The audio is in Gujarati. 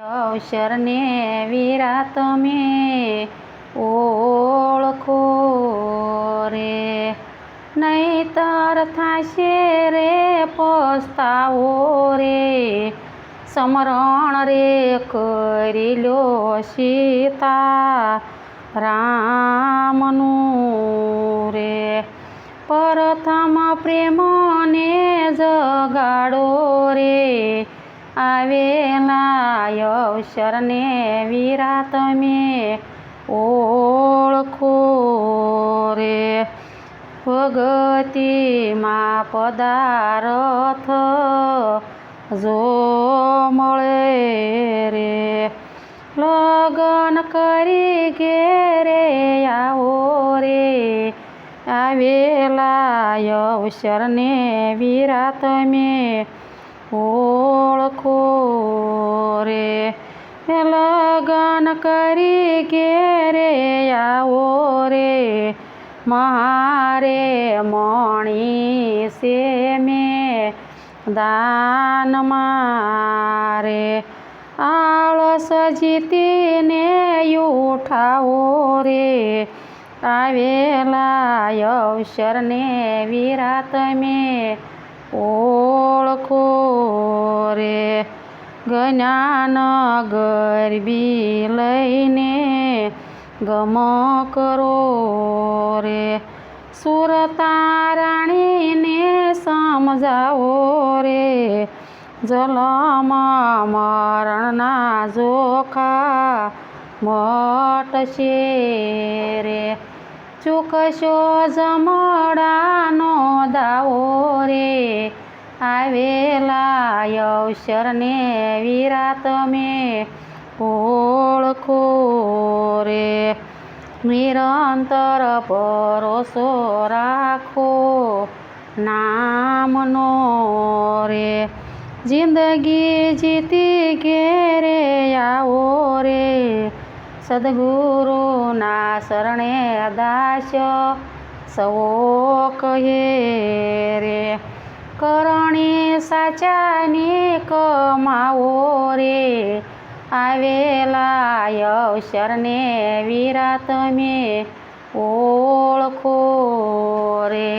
અવસરને વીરા તમે ઓળખો રે, નહીતર થાશે રે પસ્તાવો રે. સમરણ રે કરી લો સીતા રામનું રે, પ્રથમ પ્રેમને જગાડો રે. આવેલા અવસરને વીરા તમે ઓળખો રે, ભગતિમાં પદાર્થ જો મળે રે. લગ્ન કરી ઘેરે આવો રે, આવેલા અવસરને વીરા તમે ઓળખો રે. લગ્ન કરી ઘેરે આવો રે, મારે મણી છે મેં દાનમાં રે. આળસ જીતીને ઉઠાવો રે, આવેલા અવસરને વીરા તમે ઓળખો રે. જ્ઞાન ગરબી લઈને ગમ કરો રે, સુરતારાણીને સમજાવો રે. જલમ મરણના જોખા મટશે રે, ચૂકશો જમડાનો દાવો રે. આવેલા અવસરને વીરા તમે ઓળખો રે, નિરંતર ભરોસો રાખો નામનો રે. જિંદગી જીતી ઘેરે આવો રે, સદગુરુના શરણે દાસ સવો કહે રે. કરણી સાચાની કમાવો રે, આવેલા અવસરને વીરા તમે ઓળખો રે.